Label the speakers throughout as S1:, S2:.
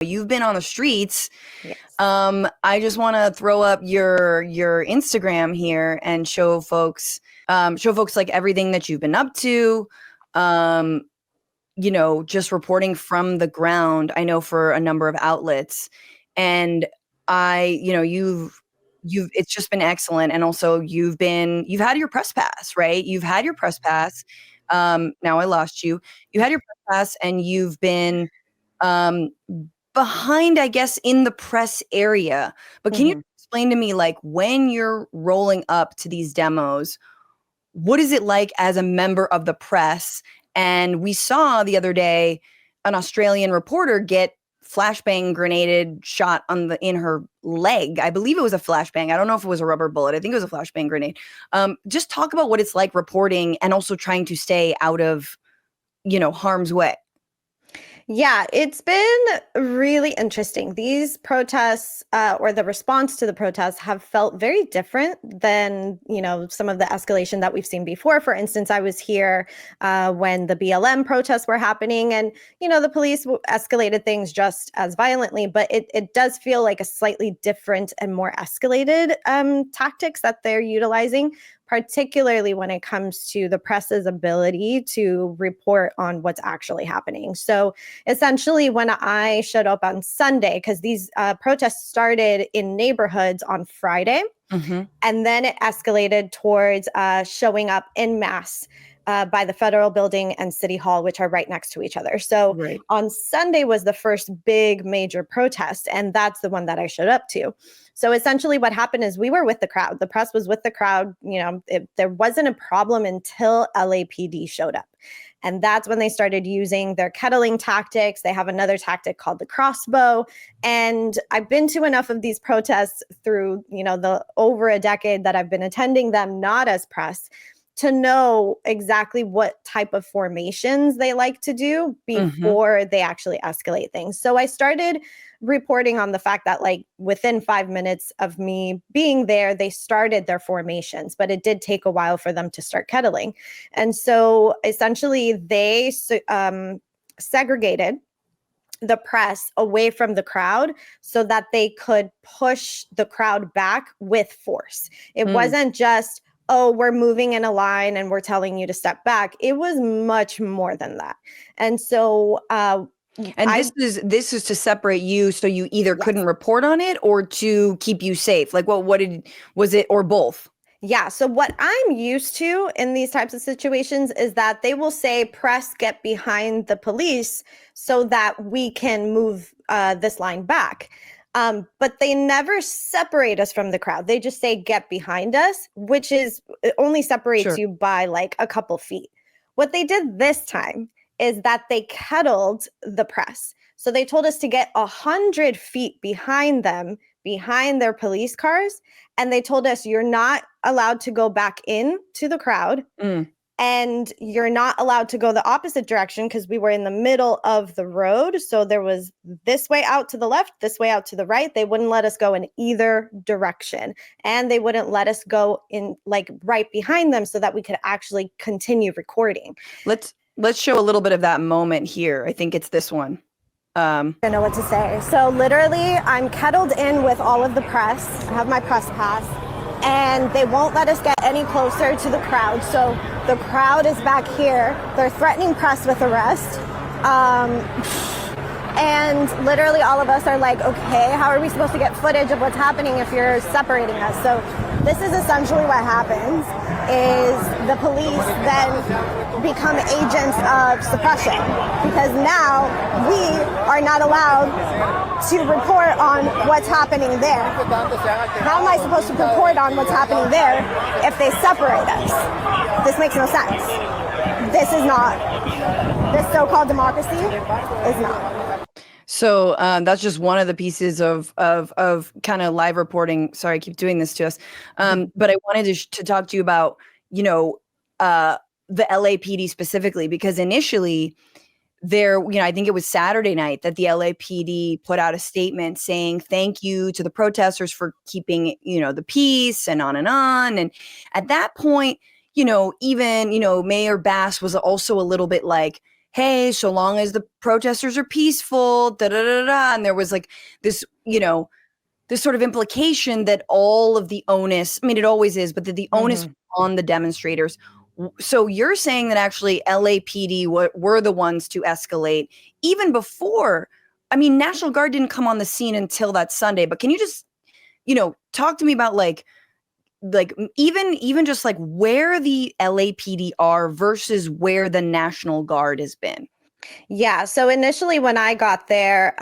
S1: you've been on the streets.
S2: Yes.
S1: I just want to throw up your Instagram here and show folks like everything that you've been up to. Just reporting from the ground. I know for a number of outlets, and you've it's just been excellent. And also you've had your press pass, right? You've had your press pass. Now I lost you. You had your press pass, and you've been behind, I guess, in the press area. But can you explain to me, like, when you're rolling up to these demos, what is it like as a member of the press? And we saw the other day an Australian reporter get flashbang grenaded shot in her leg. I believe it was a flashbang. I don't know if it was a rubber bullet. I think it was a flashbang grenade. Just talk about what it's like reporting and also trying to stay out of, harm's way.
S2: Yeah, it's been really interesting. These protests or the response to the protests have felt very different than, some of the escalation that we've seen before. For instance, I was here when the BLM protests were happening, and, the police escalated things just as violently, but it does feel like a slightly different and more escalated tactics that they're utilizing, particularly when it comes to the press's ability to report on what's actually happening. So essentially, when I showed up on Sunday, because these protests started in neighborhoods on Friday, and then it escalated towards showing up en masse by the federal building and city hall, which are right next to each other. So on Sunday was the first big major protest, and that's the one that I showed up to. So essentially what happened is we were with the crowd. The press was with the crowd. There wasn't a problem until LAPD showed up. And that's when they started using their kettling tactics. They have another tactic called the crossbow. And I've been to enough of these protests through, the over a decade that I've been attending them, not as press, to know exactly what type of formations they like to do before they actually escalate things. So I started reporting on the fact that, like, within 5 minutes of me being there, they started their formations, but it did take a while for them to start kettling. And so essentially they segregated the press away from the crowd so that they could push the crowd back with force. It wasn't just, oh, we're moving in a line and we're telling you to step back. It was much more than that. And so this is to separate you, so you either couldn't report on it or to keep you safe. Like, was it, or both? Yeah. So what I'm used to in these types of situations is that they will say, press, get behind the police so that we can move this line back. But they never separate us from the crowd. They just say, get behind us, which is, it only separates you by like a couple feet. What they did this time is that they kettled the press. So they told us to get 100 feet behind them, behind their police cars. And they told us, you're not allowed to go back in to the crowd. And you're not allowed to go the opposite direction, because we were in the middle of the road. So there was this way out to the left, this way out to the right. They wouldn't let us go in either direction. And they wouldn't let us go in, like, right behind them so that we could actually continue recording. Let's show a little bit of that moment here. I think it's this one. I don't know what to say. So literally, I'm kettled in with all of the press. I have my press pass. And they won't let us get any closer to the crowd. So the crowd is back here. They're threatening press with arrest. And literally all of us are like, okay, how are we supposed to get footage of what's happening if you're separating us? So this is essentially what happens, is the police then become agents of suppression, because now we are not allowed to report on what's happening there. How am I supposed to report on what's happening there if they separate us? This makes no sense. This so-called democracy is not. So that's just one of the pieces of kind of live reporting. Sorry, I keep doing this to us. But I wanted to talk to you about, the LAPD specifically, because initially I think it was Saturday night that the LAPD put out a statement saying thank you to the protesters for keeping, the peace and on. And at that point, even, Mayor Bass was also a little bit like,
S1: hey, so long as the protesters are peaceful, da da da da. And there was like this, this sort of implication that all of the onus, I mean, it always is, but that the onus on the demonstrators. So you're saying that actually LAPD were the ones to escalate even before, I mean, National Guard didn't come on the scene until that Sunday, but can you just, talk to me about like even just like where the LAPD are versus where the National Guard has been?
S2: Yeah. So initially, when I got there,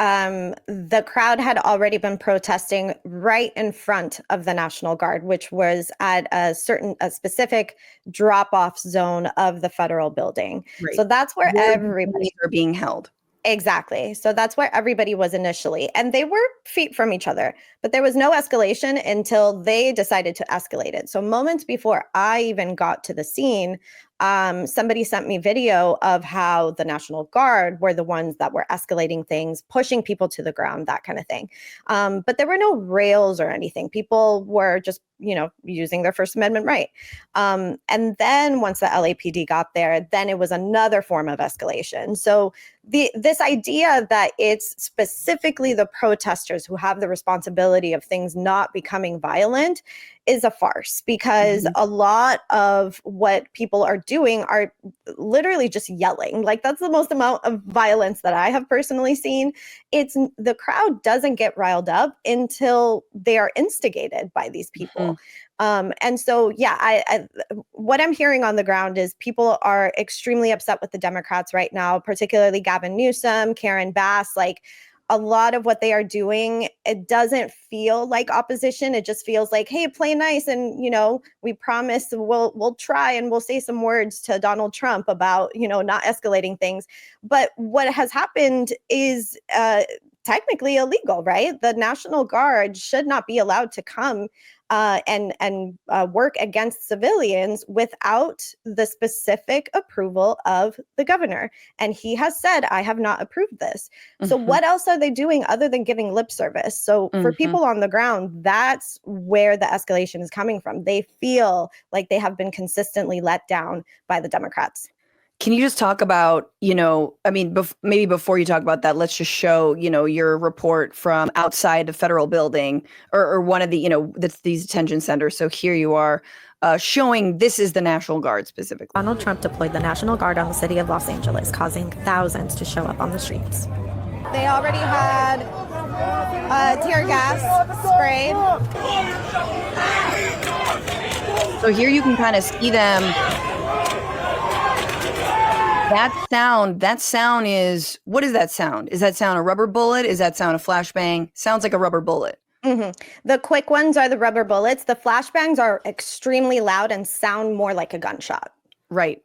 S2: the crowd had already been protesting right in front of the National Guard, which was at a specific drop-off zone of the federal building.
S1: Right.
S2: So that's where everybody
S1: are being held.
S2: Exactly. So that's where everybody was initially. And they were feet from each other, but there was no escalation until they decided to escalate it. So moments before I even got to the scene, somebody sent me video of how the National Guard were the ones that were escalating things, pushing people to the ground, that kind of thing. But there were no rails or anything. People were just, using their First Amendment right. And then once the LAPD got there, then it was another form of escalation. So this idea that it's specifically the protesters who have the responsibility of things not becoming violent is a farce, because a lot of what people are doing are literally just yelling. Like, that's the most amount of violence that I have personally seen. It's the crowd doesn't get riled up until they are instigated by these people. And so, yeah, what I'm hearing on the ground is people are extremely upset with the Democrats right now, particularly Gavin Newsom, Karen Bass. Like, a lot of what they are doing, it doesn't feel like opposition. It just feels like, hey, play nice, and we promise we'll try and we'll say some words to Donald Trump about not escalating things. But what has happened is technically illegal, right? The National Guard should not be allowed to come and work against civilians without the specific approval of the governor. And he has said, I have not approved this. So what else are they doing other than giving lip service? So for people on the ground, that's where the escalation is coming from. They feel like they have been consistently let down by the Democrats.
S1: Can you just talk about, I mean, maybe before you talk about that, let's just show, your report from outside the federal building or one of the, that's these detention centers. So here you are showing this is the National Guard specifically.
S3: Donald Trump deployed the National Guard on the city of Los Angeles, causing thousands to show up on the streets.
S2: They already had tear gas sprayed.
S1: So here you can kind of see them. That sound is, what is that sound? Is that sound a rubber bullet? Is that sound a flashbang? Sounds like a rubber bullet.
S2: The quick ones are the rubber bullets. The flashbangs are extremely loud and sound more like a gunshot.
S1: Right.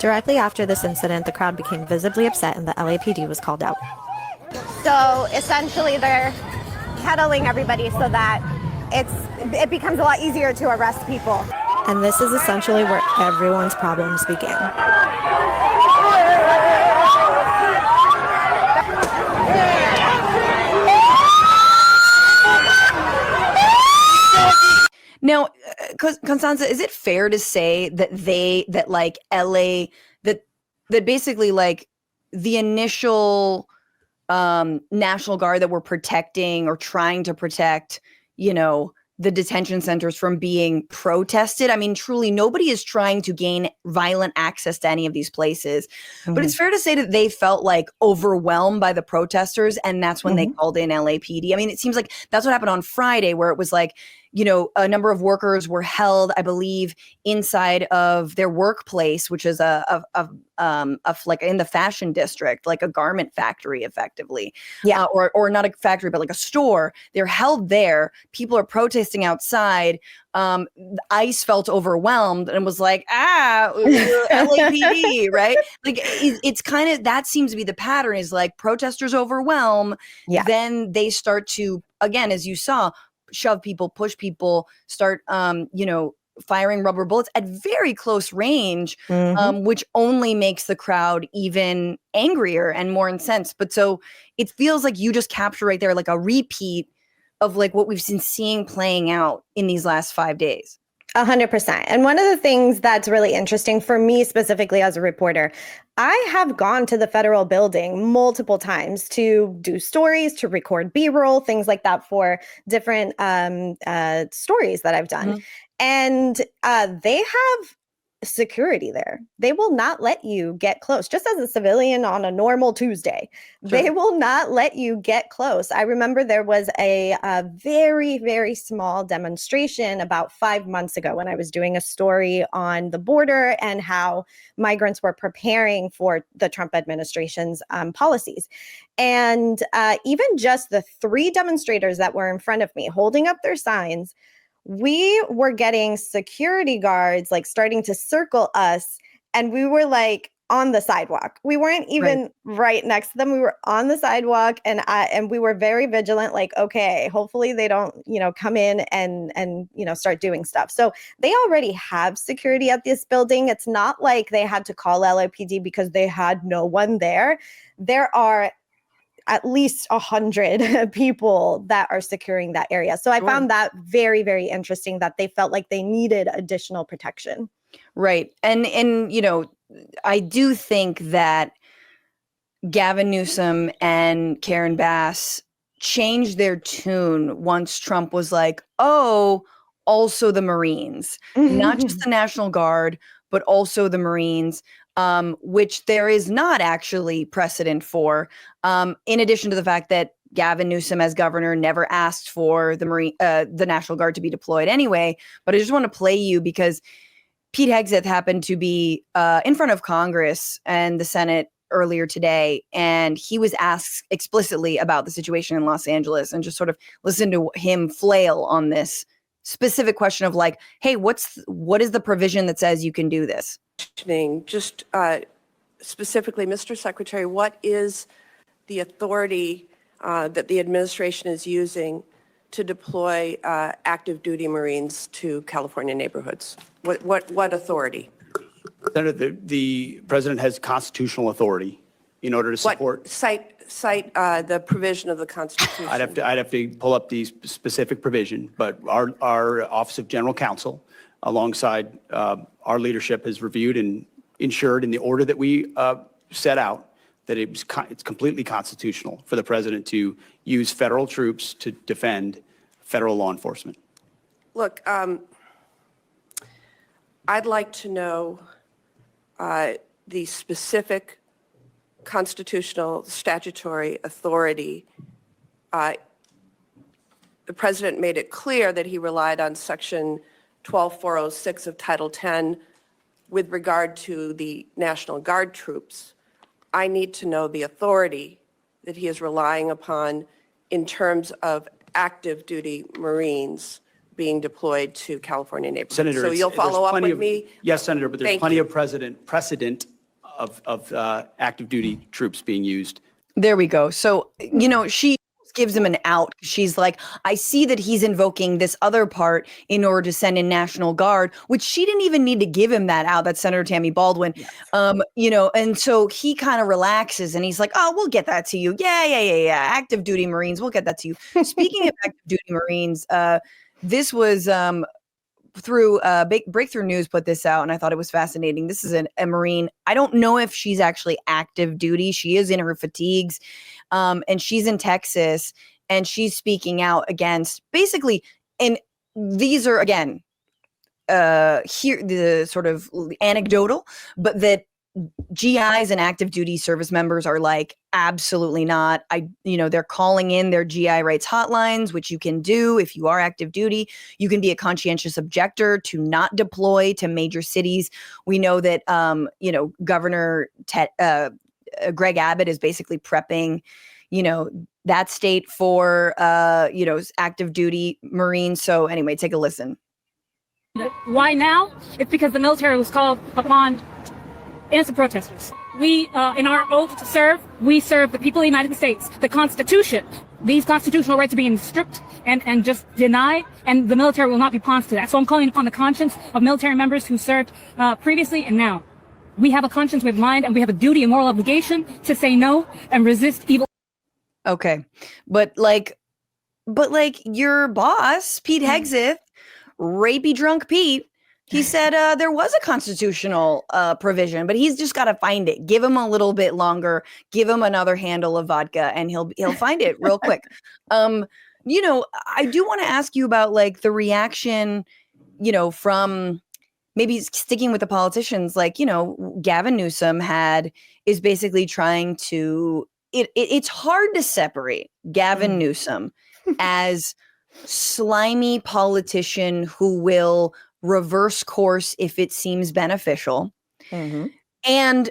S3: Directly after this incident, the crowd became visibly upset and the LAPD was called out.
S2: So essentially they're kettling everybody so that it becomes a lot easier to arrest people.
S3: And this is essentially where everyone's problems begin.
S1: Now, Constanza, is it fair to say that LA, that basically like the initial National Guard that were protecting or trying to protect, the detention centers from being protested? I mean, truly, nobody is trying to gain violent access to any of these places. But it's fair to say that they felt like overwhelmed by the protesters, and that's when they called in LAPD. I mean, it seems like that's what happened on Friday, where it was like, a number of workers were held, I believe, inside of their workplace, which is like in the fashion district, like a garment factory, effectively.
S2: Yeah.
S1: Or not a factory, but like a store. They're held there. People are protesting outside. ICE felt overwhelmed and was like, LAPD, right? Like it's kind of, that seems to be the pattern, is like protesters overwhelm.
S2: Yeah.
S1: Then they start to, again, as you saw, shove people, push people, start, firing rubber bullets at very close range, which only makes the crowd even angrier and more incensed. But so it feels like you just capture right there, like a repeat of like what we've been seeing playing out in these last 5 days.
S2: 100%. And one of the things that's really interesting for me specifically as a reporter, I have gone to the federal building multiple times to do stories, to record B-roll, things like that for different stories that I've done. And they have security there. They will not let you get close. Just as a civilian on a normal Tuesday, they will not let you get close. I remember there was a very, very small demonstration about 5 months ago when I was doing a story on the border and how migrants were preparing for the Trump administration's policies. And even just the 3 demonstrators that were in front of me holding up their signs, we were getting security guards like starting to circle us, and we were like on the sidewalk. We weren't even right next to them. We were on the sidewalk, and we were very vigilant, like, okay, hopefully they don't, come in and start doing stuff. So they already have security at this building. It's not like they had to call LAPD because they had no one there. There are at least 100 people that are securing that area. So I found that very, very interesting that they felt like they needed additional protection.
S1: Right. And I do think that Gavin Newsom and Karen Bass changed their tune once Trump was like, oh, also the Marines, not just the National Guard, but also the Marines. Which there is not actually precedent for, in addition to the fact that Gavin Newsom as governor never asked for the National Guard to be deployed anyway. But I just want to play you because Pete Hegseth happened to be in front of Congress and the Senate earlier today, and he was asked explicitly about the situation in Los Angeles, and just sort of listen to him flail on this specific question of like, hey, what is the provision that says you can do this?
S4: Just specifically, Mr. Secretary, what is the authority that the administration is using to deploy active duty Marines to California neighborhoods? What authority?
S5: Senator, the president has constitutional authority in order to support.
S4: Cite the provision of the Constitution.
S5: I'd have to pull up the specific provision, but our Office of General Counsel, alongside our leadership, has reviewed and ensured in the order that we set out that it's completely constitutional for the president to use federal troops to defend federal law enforcement.
S4: Look, I'd like to know the specific constitutional statutory authority. The president made it clear that he relied on Section 12406 of Title 10 with regard to the National Guard troops. I need to know the authority that he is relying upon in terms of active duty Marines being deployed to California neighborhoods.
S5: Senator,
S4: so you'll follow up with me?
S5: Yes, Senator, but there's plenty of precedent of active duty troops being used.
S1: There we go. So, she gives him an out. She's like, I see that he's invoking this other part in order to send in National Guard, which she didn't even need to give him that out. That's Senator Tammy Baldwin. Yes. And so he kind of relaxes and he's like, oh, we'll get that to you. Yeah. Active duty Marines, we'll get that to you. Speaking of active duty Marines, this was through Breakthrough News put this out, and I thought it was fascinating. This is a Marine. I don't know if she's actually active duty. She is in her fatigues, and she's in Texas, and she's speaking out against basically, and these are, again, here the sort of anecdotal, but that GIs and active duty service members are like, absolutely not. They're calling in their GI rights hotlines, which you can do if you are active duty. You can be a conscientious objector to not deploy to major cities. We know that, Governor Greg Abbott is basically prepping, that state for, active duty Marines. So anyway, take a listen.
S6: Why now? It's because the military was called upon innocent protesters. We, in our oath to serve, we serve the people of the United States. The Constitution, these constitutional rights are being stripped and just denied, and the military will not be pawns to that. So I'm calling upon the conscience of military members who served previously and now. We have a conscience, we have mind, and we have a duty and moral obligation to say no and resist evil.
S1: Okay. But your boss, Pete Hegseth, rapey drunk Pete, he said there was a constitutional provision, but he's just got to find it. Give him a little bit longer. Give him another handle of vodka, and he'll find it real quick. I do want to ask you about like the reaction, from maybe sticking with the politicians, like, Gavin Newsom is basically trying to, it's hard to separate Gavin Newsom as slimy politician who will reverse course if it seems beneficial, and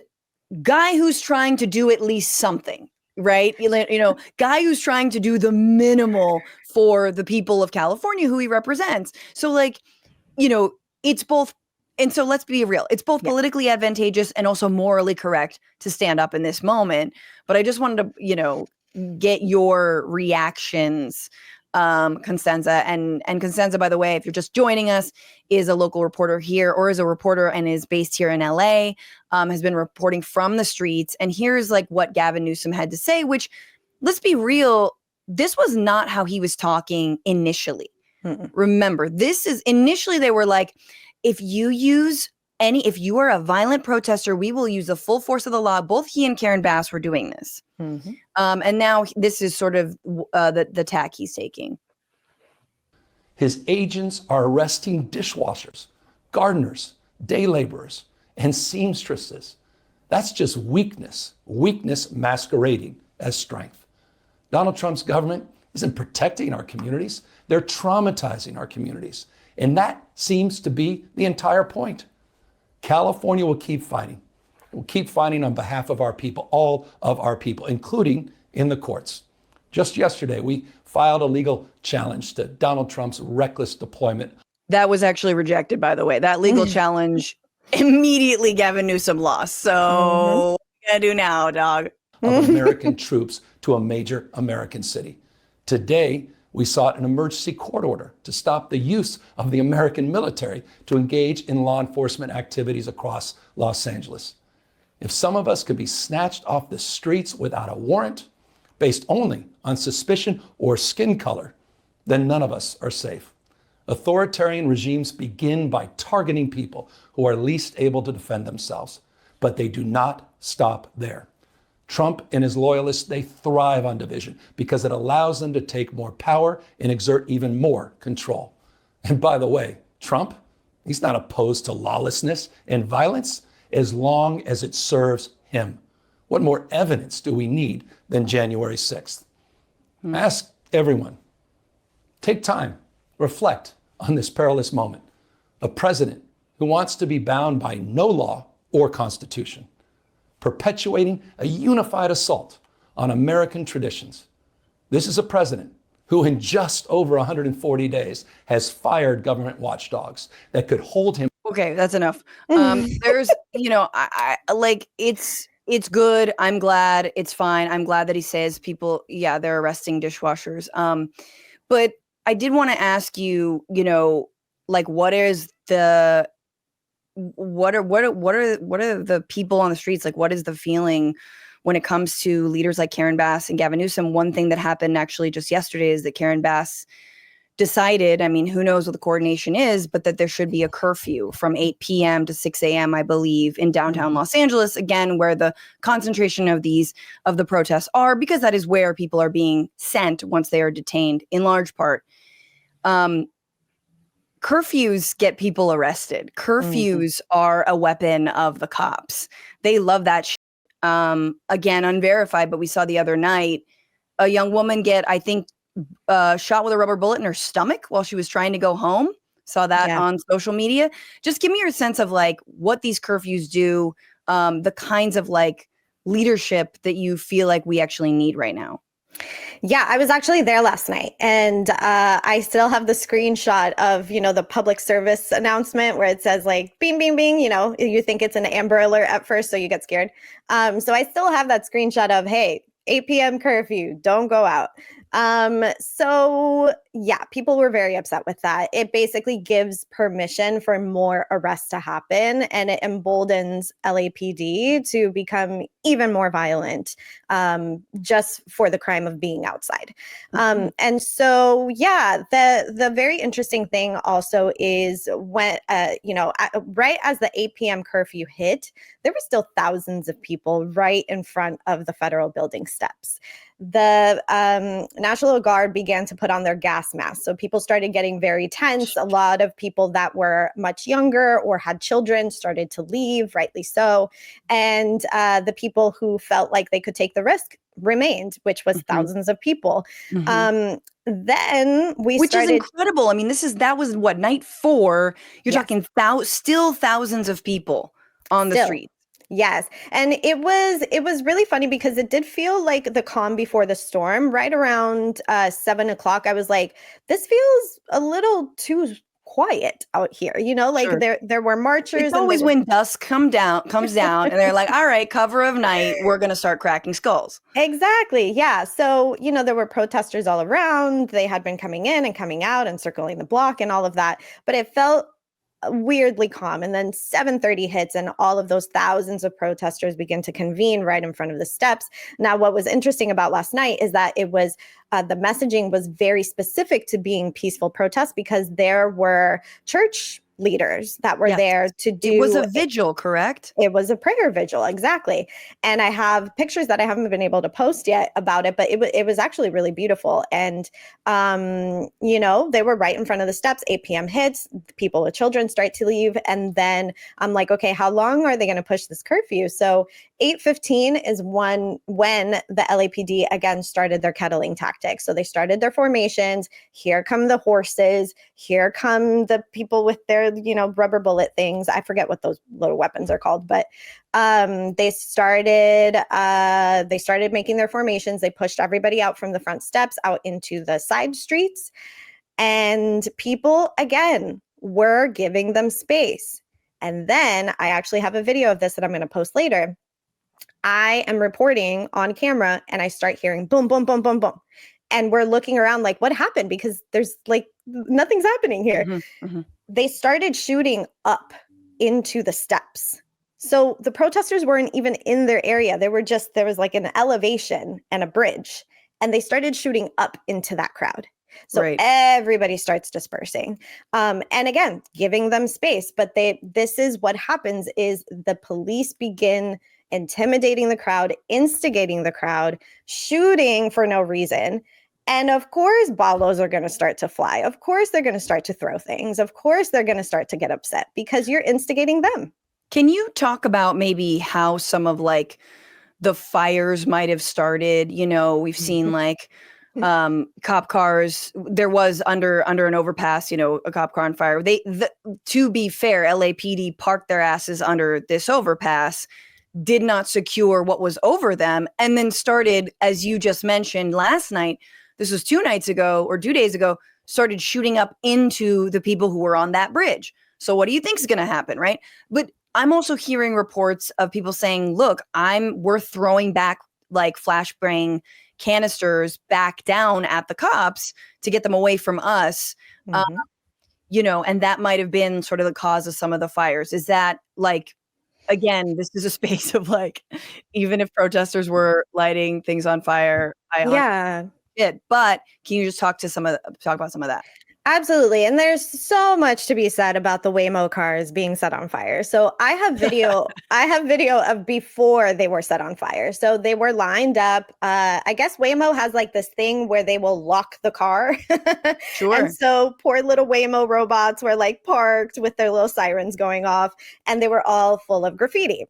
S1: guy who's trying to do at least something, right? Guy who's trying to do the minimal for the people of California who he represents. So like, it's both. And so let's be real. It's both politically advantageous and also morally correct to stand up in this moment. But I just wanted to, get your reactions, Constanza. And Constanza, by the way, if you're just joining us, is a local reporter here, or is a reporter and is based here in LA, has been reporting from the streets. And here's like what Gavin Newsom had to say, which, let's be real, this was not how he was talking initially. Remember, initially they were like, if you are a violent protester, we will use the full force of the law. Both he and Karen Bass were doing this. And now this is sort of the tack he's taking.
S7: His agents are arresting dishwashers, gardeners, day laborers, and seamstresses. That's just weakness masquerading as strength. Donald Trump's government isn't protecting our communities. They're traumatizing our communities. And that seems to be the entire point. California will keep fighting. We'll keep fighting on behalf of our people, all of our people, including in the courts. Just yesterday, we filed a legal challenge to Donald Trump's reckless deployment.
S1: That was actually rejected, by the way. That legal challenge, immediately Gavin Newsom lost. So what are you gonna do now, dog?
S7: Of American troops to a major American city. Today, we sought an emergency court order to stop the use of the American military to engage in law enforcement activities across Los Angeles. If some of us could be snatched off the streets without a warrant, based only on suspicion or skin color, then none of us are safe. Authoritarian regimes begin by targeting people who are least able to defend themselves, but they do not stop there. Trump and his loyalists, they thrive on division because it allows them to take more power and exert even more control. And by the way, Trump, he's not opposed to lawlessness and violence as long as it serves him. What more evidence do we need than January 6th? Ask everyone. Take time, reflect on this perilous moment. A president who wants to be bound by no law or constitution, perpetuating a unified assault on American traditions. This is a president who in just over 140 days has fired government watchdogs that could hold him.
S1: Okay, that's enough. There's, I like, it's good. I'm glad. It's fine. I'm glad that he says people, they're arresting dishwashers. But I did want to ask you, like, what are the people on the streets, like, what is the feeling when it comes to leaders like Karen Bass and Gavin Newsom? One thing that happened actually just yesterday is that Karen Bass decided, I mean, who knows what the coordination is, but that there should be a curfew from 8 p.m. to 6 a.m., I believe, in downtown Los Angeles, again, where the concentration of the protests are, because that is where people are being sent once they are detained, in large part. Curfews get people arrested. Curfews are a weapon of the cops. They love that shit. Again, unverified, but we saw the other night a young woman get, I think, shot with a rubber bullet in her stomach while she was trying to go home. Saw that on social media. Just give me your sense of like what these curfews do, the kinds of like leadership that you feel like we actually need right now.
S2: Yeah, I was actually there last night, and I still have the screenshot of, the public service announcement where it says like, bing, bing, bing, you think it's an Amber Alert at first, so you get scared. So I still have that screenshot of, hey, 8 p.m. curfew, don't go out. So yeah, people were very upset with that. It basically gives permission for more arrests to happen, and it emboldens LAPD to become even more violent, just for the crime of being outside. And so yeah, the very interesting thing also is when right as the 8 p.m. curfew hit, there were still thousands of people right in front of the federal building steps. The National Guard began to put on their gas masks. So people started getting very tense. A lot of people that were much younger or had children started to leave, rightly so. And the people who felt like they could take the risk remained, which was thousands of people. Then we
S1: Which
S2: started.
S1: is incredible. I mean, that was what, night 4? You're
S2: Yes.
S1: talking still thousands of people on the
S2: Still.
S1: street.
S2: Yes. And it was really funny because it did feel like the calm before the storm. Right around 7 o'clock, I was like, this feels a little too quiet out here. Like
S1: Sure.
S2: there were marchers.
S1: It's always when dusk comes down and they're like, all right, cover of night, we're going to start cracking skulls.
S2: Exactly. Yeah. So, there were protesters all around. They had been coming in and coming out and circling the block and all of that. But it felt weirdly calm. And then 7:30 hits and all of those thousands of protesters begin to convene right in front of the steps. Now, what was interesting about last night is that it was the messaging was very specific to being peaceful protests because there were church leaders that were there to do.
S1: It was a vigil, correct?
S2: It was a prayer vigil, exactly. And I have pictures that I haven't been able to post yet about it, but it was actually really beautiful. And, they were right in front of the steps. 8 p.m. hits, people with children start to leave. And then I'm like, okay, how long are they going to push this curfew? So 8:15 is when the LAPD again started their kettling tactics. So they started their formations. Here come the horses. Here come the people with their, rubber bullet things. I forget what those little weapons are called, but they started making their formations. They pushed everybody out from the front steps out into the side streets, and people again were giving them space. And then I actually have a video of this that I'm going to post later. I am reporting on camera and I start hearing boom, boom, boom, boom, boom. And we're looking around like, what happened? Because there's like nothing's happening here. They started shooting up into the steps. So the protesters weren't even in their area. There was like an elevation and a bridge, and they started shooting up into that crowd. So everybody starts dispersing. And again, giving them space. But this is what happens is the police begin intimidating the crowd, instigating the crowd, shooting for no reason. And of course, balos are going to start to fly. Of course, they're going to start to throw things. Of course, they're going to start to get upset because you're instigating them.
S1: Can you talk about maybe how some of like the fires might have started? We've seen like cop cars. There was under an overpass, a cop car on fire. To be fair, LAPD parked their asses under this overpass, did not secure what was over them, and then started, as you just mentioned last night, this was 2 nights ago or 2 days ago, started shooting up into the people who were on that bridge. So what do you think is going to happen, right? But I'm also hearing reports of people saying, look, we're throwing back like flashbang canisters back down at the cops to get them away from us. And that might have been sort of the cause of some of the fires. Is that like, again, this is a space of like, even if protesters were lighting things on fire, but can you just talk about some of that?
S2: Absolutely. And there's so much to be said about the Waymo cars being set on fire. So I have video of before they were set on fire. So they were lined up. I guess Waymo has like this thing where they will lock the car.
S1: Sure.
S2: And so poor little Waymo robots were like parked with their little sirens going off, and they were all full of graffiti.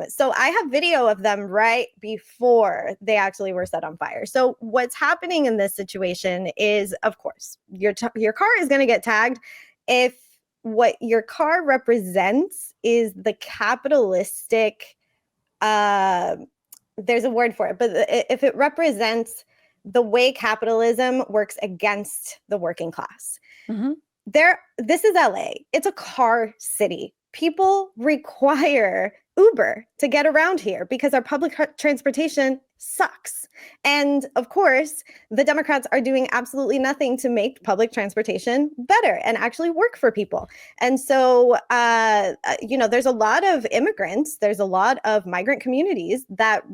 S2: So I have video of them right before they actually were set on fire. So what's happening in this situation is, of course, your car is going to get tagged if what your car represents is the capitalistic, there's a word for it, but if it represents the way capitalism works against the working class. This is LA. It's a car city. People require Uber to get around here because our public transportation sucks. And of course, the Democrats are doing absolutely nothing to make public transportation better and actually work for people. And so, there's a lot of immigrants, there's a lot of migrant communities that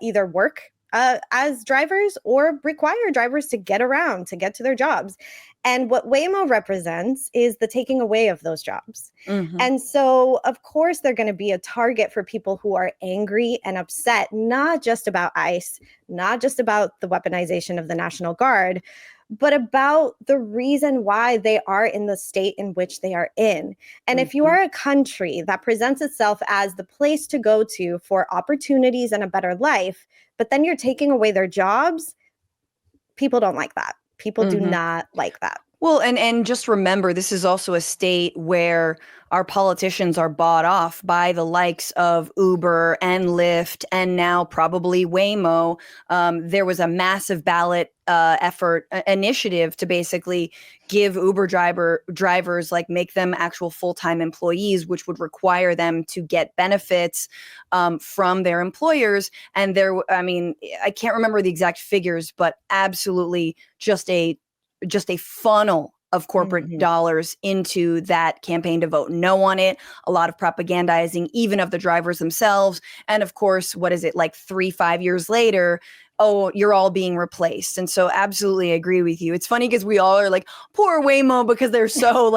S2: either work as drivers or require drivers to get around, to get to their jobs. And what Waymo represents is the taking away of those jobs.
S1: Mm-hmm.
S2: And so, of course, they're going to be a target for people who are angry and upset, not just about ICE, not just about the weaponization of the National Guard, but about the reason why they are in the state in which they are in. And if you are a country that presents itself as the place to go to for opportunities and a better life, but then you're taking away their jobs, people don't like that. People do not like that.
S1: Well, and just remember, this is also a state where our politicians are bought off by the likes of Uber and Lyft and now probably Waymo. There was a massive ballot effort initiative to basically give Uber drivers, like, make them actual full-time employees, which would require them to get benefits from their employers. And I can't remember the exact figures, but absolutely just a funnel of corporate dollars into that campaign to vote no on it. A lot of propagandizing, even of the drivers themselves. And of course, what is it, like 3-5 years later, oh, you're all being replaced. And so absolutely agree with you. It's funny because we all are like, poor Waymo, because they're so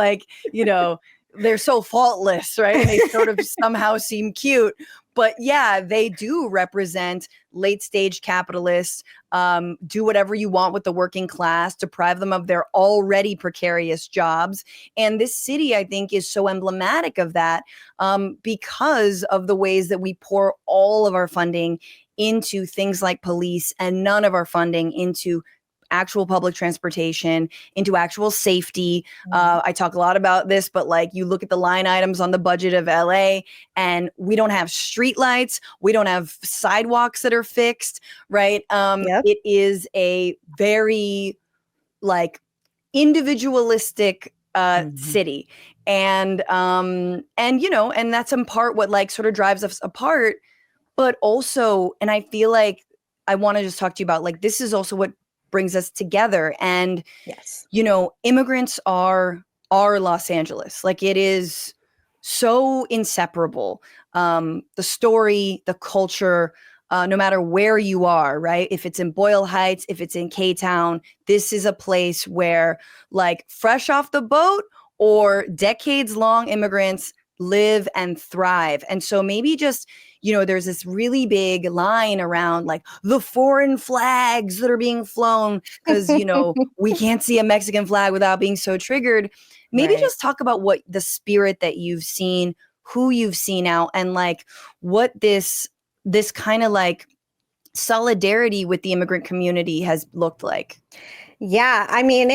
S1: they're so faultless, right? And they sort of somehow seem cute. But yeah, they do represent late stage capitalists, do whatever you want with the working class, deprive them of their already precarious jobs. And this city, I think, is so emblematic of that because of the ways that we pour all of our funding into things like police and none of our funding into actual public transportation, into actual safety. I talk a lot about this, but like, you look at the line items on the budget of LA and we don't have street lights. We don't have sidewalks that are fixed, right? It is a very individualistic city. And that's in part what sort of drives us apart, but also, and I feel like I want to just talk to you about this is also what brings us together. And
S2: yes,
S1: immigrants are Los Angeles. It is so inseparable. The story, the culture, no matter where you are, right? If it's in Boyle Heights, if it's in K-Town, this is a place where fresh off the boat or decades long immigrants live and thrive. And so maybe just, there's this really big line around the foreign flags that are being flown because, we can't see a Mexican flag without being so triggered. Maybe just talk about what the spirit that you've seen, who you've seen out, and what this kind of solidarity with the immigrant community has looked like.
S2: Yeah, I mean,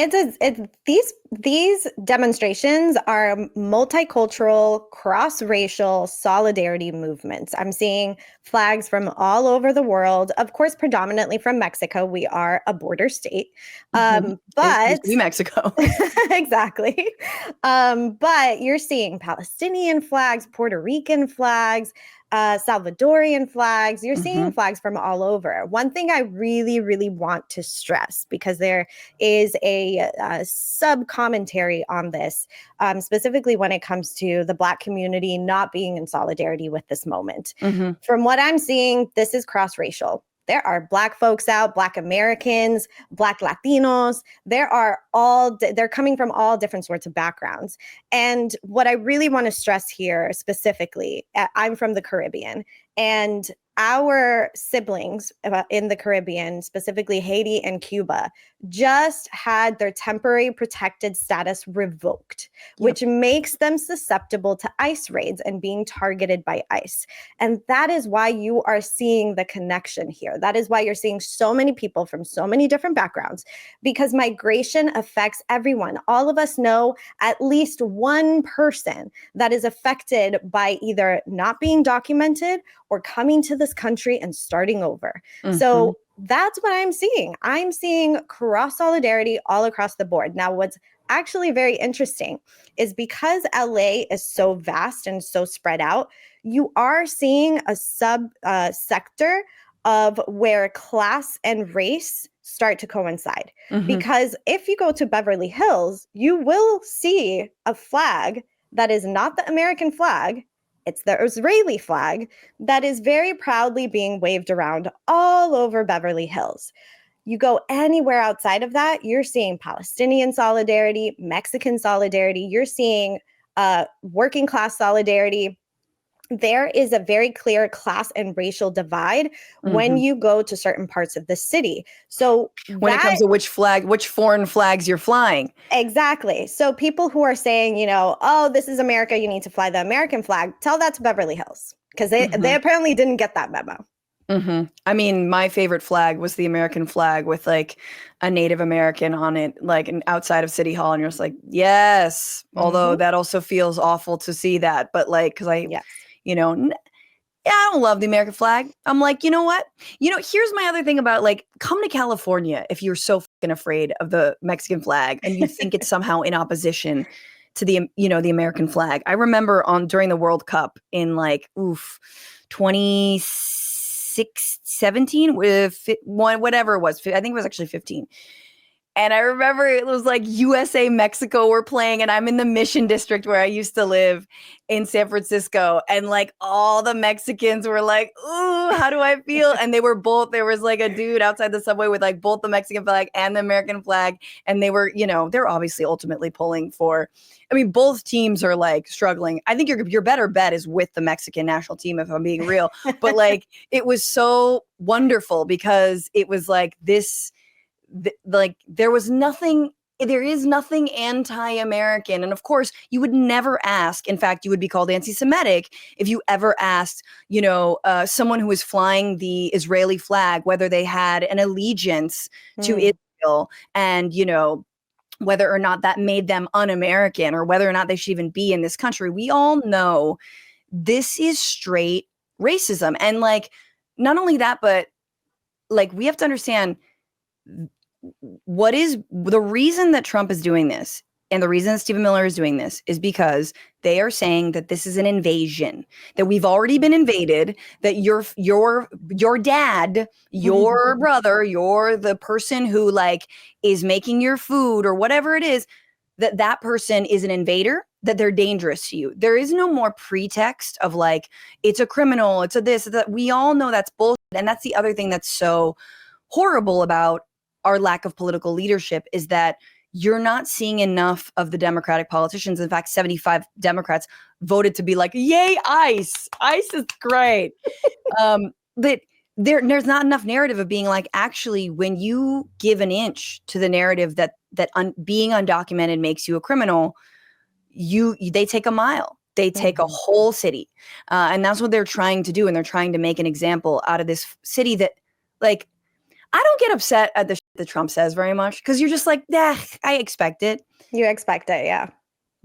S2: these demonstrations are multicultural, cross-racial solidarity movements. I'm seeing flags from all over the world, of course, predominantly from Mexico. We are a border state, but
S1: New Mexico.
S2: Exactly. But you're seeing Palestinian flags, Puerto Rican flags, Salvadorian flags. You're seeing flags from all over. One thing I really, really want to stress, because there is a sub-commentary on this, specifically when it comes to the Black community not being in solidarity with this moment. From what I'm seeing, this is cross-racial. There are Black folks out, Black Americans, Black Latinos. They're coming from all different sorts of backgrounds. And what I really want to stress here specifically, I'm from the Caribbean, and our siblings in the Caribbean, specifically Haiti and Cuba, just had their temporary protected status revoked, which makes them susceptible to ICE raids and being targeted by ICE. And that is why you are seeing the connection here. That is why you're seeing so many people from so many different backgrounds, because migration affects everyone. All of us know at least one person that is affected by either not being documented or coming to this country and starting over. So that's what I'm seeing. I'm seeing cross solidarity all across the board. Now, what's actually very interesting is because LA is so vast and so spread out, you are seeing a sector of where class and race start to coincide. Because if you go to Beverly Hills, you will see a flag that is not the American flag. It's the Israeli flag that is very proudly being waved around all over Beverly Hills. You go anywhere outside of that, you're seeing Palestinian solidarity, Mexican solidarity, you're seeing working class solidarity. There is a very clear class and racial divide when you go to certain parts of the city. So
S1: when it comes to which foreign flags you're flying.
S2: Exactly. So people who are saying, you know, oh, this is America, you need to fly the American flag, tell that to Beverly Hills, because they apparently didn't get that memo.
S1: I mean, my favorite flag was the American flag with like a Native American on it, like outside of City Hall. And you're just like, yes. Although that also feels awful to see that. But like, because you know, I don't love the American flag. I'm like, you know what? You know, here's my other thing about like, come to California if you're so fucking afraid of the Mexican flag and you think it's somehow in opposition to the, you know, the American flag. I remember during the World Cup in like, 2017 with whatever it was. I think it was actually 15. And I remember it was like USA Mexico were playing, and I'm in the Mission District where I used to live in San Francisco, and like all the Mexicans were like, "Ooh, how do I feel?" And there was like a dude outside the subway with like both the Mexican flag and the American flag, and they were, you know, they're obviously ultimately pulling for. I mean, both teams are like struggling. I think your better bet is with the Mexican national team, if I'm being real. But like, it was so wonderful because it was like this. Like there is nothing anti-American. And of course you would never ask, in fact, you would be called anti-Semitic if you ever asked, you know, someone who was flying the Israeli flag, whether they had an allegiance to Israel, and, you know, whether or not that made them un-American or whether or not they should even be in this country. We all know this is straight racism. And like, not only that, but like, we have to understand what is the reason that Trump is doing this, and the reason that Stephen Miller is doing this is because they are saying that this is an invasion, that we've already been invaded, that your dad, your brother, the person who like is making your food or whatever it is, that person is an invader, that they're dangerous to you. There is no more pretext of like, it's a criminal, it's a this, that. We all know that's bullshit. And that's the other thing that's so horrible about our lack of political leadership, is that you're not seeing enough of the Democratic politicians. In fact, 75 Democrats voted to be like, yay, ICE. ICE is great. That there's not enough narrative of being like, actually, when you give an inch to the narrative that being undocumented makes you a criminal, they take a mile. They take a whole city. And that's what they're trying to do. And they're trying to make an example out of this city that, like, I don't get upset at the shit that Trump says very much, because you're just like, I expect it.
S2: You expect it, yeah.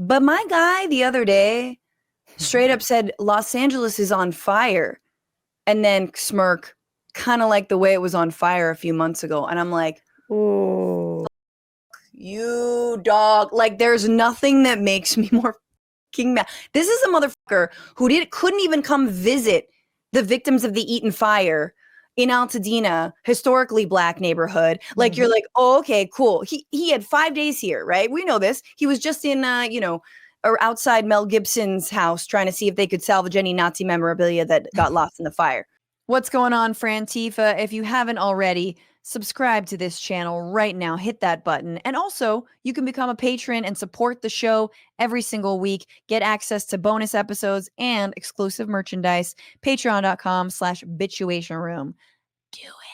S1: But my guy the other day straight up said Los Angeles is on fire, and then smirk, kind of like the way it was on fire a few months ago. And I'm like, ooh, you dog. Like, there's nothing that makes me more fucking mad. This is a motherfucker who couldn't even come visit the victims of the Eaton fire in Altadena, historically Black neighborhood. Like, you're like, oh, okay, cool. He had 5 days here, right? We know this. He was just in, or outside Mel Gibson's house trying to see if they could salvage any Nazi memorabilia that got lost in the fire. What's going on, Frantifa? If you haven't already, subscribe to this channel right now. Hit that button. And also, you can become a patron and support the show every single week. Get access to bonus episodes and exclusive merchandise. Patreon.com/Bitchuation Room. Do it.